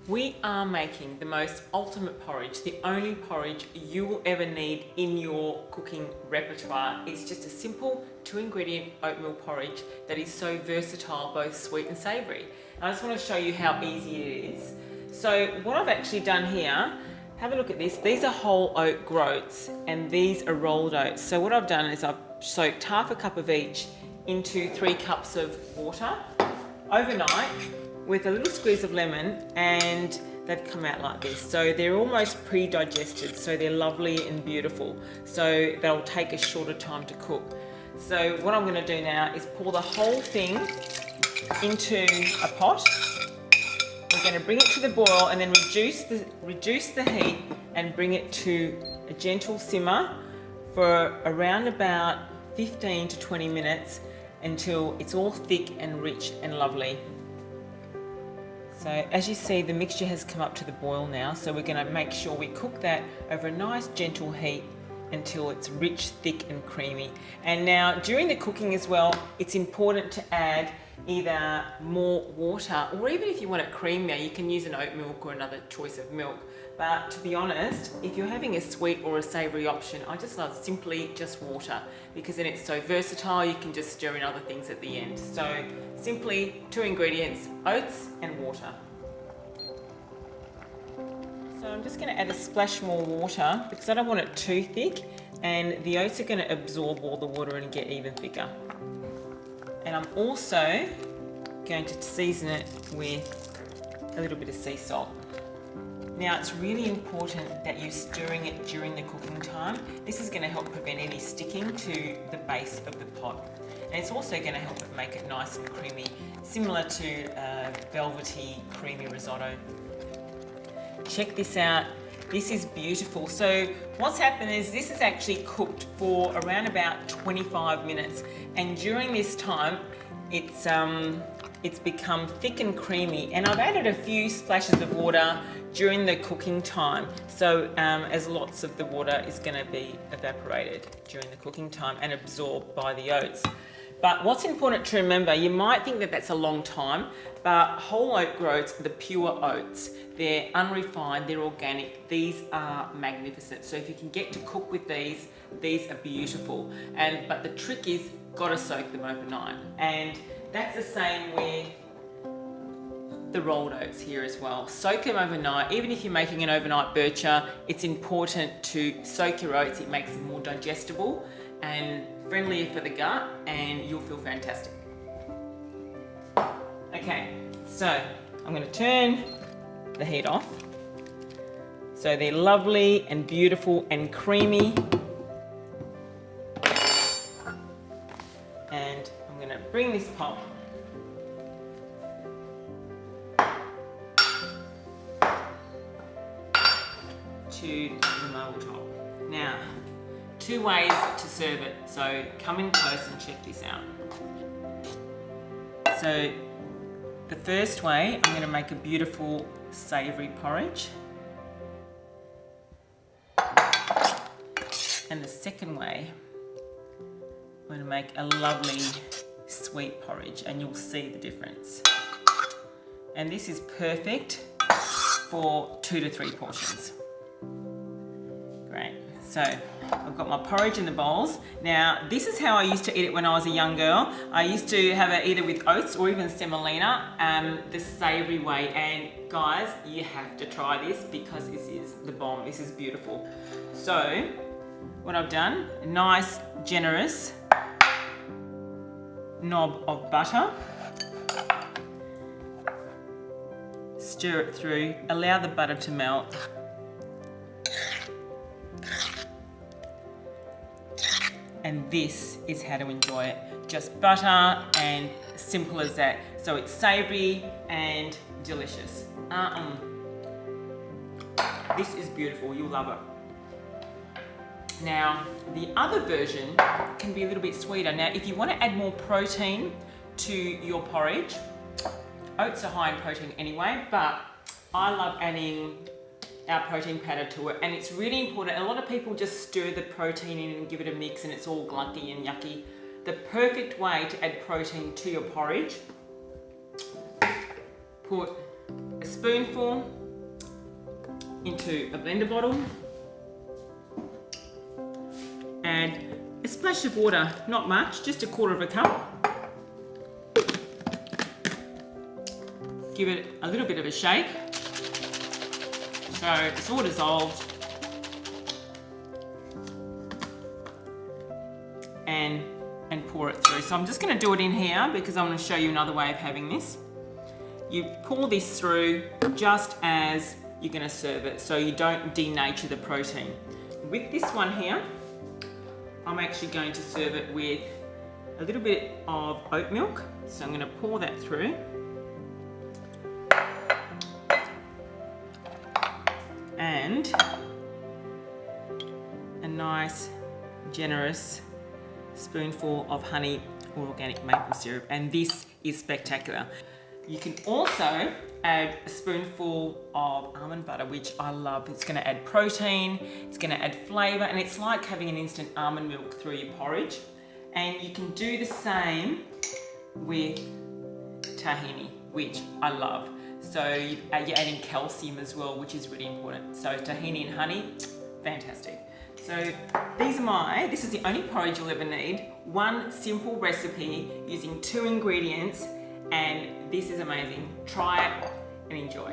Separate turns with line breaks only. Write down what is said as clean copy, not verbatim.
We are making the most ultimate porridge, the only porridge you will ever need in your cooking repertoire. It's just a simple 2-ingredient oatmeal porridge that is so versatile, both sweet and savoury. I just want to show you how easy it is. So what I've actually done here, have a look at this. These are whole oat groats and these are rolled oats. So what I've done is I've soaked half a cup of each into 3 cups of water overnight with a little squeeze of lemon, and they've come out like this. So they're almost pre-digested, so they're lovely and beautiful. So they'll take a shorter time to cook. So what I'm going to do now is pour the whole thing into a pot. We're going to bring it to the boil and then reduce the heat and bring it to a gentle simmer for around about 15 to 20 minutes until it's all thick and rich and lovely. So as you see, the mixture has come up to the boil now, so we're going to make sure we cook that over a nice gentle heat until it's rich, thick and creamy. And now during the cooking as well, it's important to add either more water, or even if you want it creamier, you can use an oat milk or another choice of milk. But to be honest, if you're having a sweet or a savoury option, I just love simply just water, because then it's so versatile, you can just stir in other things at the end. So simply 2 ingredients, oats and water. So I'm just going to add a splash more water because I don't want it too thick, and the oats are going to absorb all the water and get even thicker. And I'm also going to season it with a little bit of sea salt. Now it's really important that you're stirring it during the cooking time. This is going to help prevent any sticking to the base of the pot. And it's also going to help it make it nice and creamy, similar to a velvety, creamy risotto. Check this out. This is beautiful. So what's happened is this is actually cooked for around about 25 minutes. And during this time, it's become thick and creamy. And I've added a few splashes of water during the cooking time. So as lots of the water is going to be evaporated during the cooking time and absorbed by the oats. But what's important to remember, you might think that that's a long time, but whole oat groats, the pure oats, they're unrefined, they're organic, these are magnificent. So if you can get to cook with these are beautiful. But the trick is, gotta soak them overnight. And that's the same with the rolled oats here as well. Soak them overnight. Even if you're making an overnight bircher, it's important to soak your oats. It makes them more digestible and friendlier for the gut, and you'll feel fantastic. Okay, so I'm going to turn the heat off. So they're lovely and beautiful and creamy. And I'm going to bring this pot to the marble top. Now, 2 ways to serve it, so come in close and check this out. So the first way, I'm going to make a beautiful savoury porridge. And the second way, I'm going to make a lovely sweet porridge, and you'll see the difference. And this is perfect for 2 to 3 portions. Great. So I've got my porridge in the bowls. Now, this is how I used to eat it when I was a young girl. I used to have it either with oats or even semolina, the savoury way. And guys, you have to try this because this is the bomb. This is beautiful. So what I've done, a nice, generous knob of butter. Stir it through, allow the butter to melt. And this is how to enjoy it. Just butter, and simple as that. So it's savoury and delicious. This is beautiful, you'll love it. Now, the other version can be a little bit sweeter. Now, if you want to add more protein to your porridge, oats are high in protein anyway, but I love adding our protein powder to it, and it's really important. A lot of people just stir the protein in and give it a mix and it's all glunky and yucky. The perfect way to add protein to your porridge, put a spoonful into a blender bottle. Add a splash of water, not much, just 1/4 cup. Give it a little bit of a shake so it's all dissolved, and pour it through. So I'm just going to do it in here because I'm going to show you another way of having this. You pour this through just as you're going to serve it, so you don't denature the protein. With this one here, I'm actually going to serve it with a little bit of oat milk. So I'm going to pour that through. And a nice, generous spoonful of honey or organic maple syrup. And this is spectacular. You can also add a spoonful of almond butter, which I love. It's going to add protein, it's going to add flavour, and it's like having an instant almond milk through your porridge. And you can do the same with tahini, which I love. So you're adding calcium as well, which is really important. So tahini and honey, fantastic. So this is the only porridge you'll ever need. One simple recipe using 2 ingredients, and this is amazing. Try it and enjoy.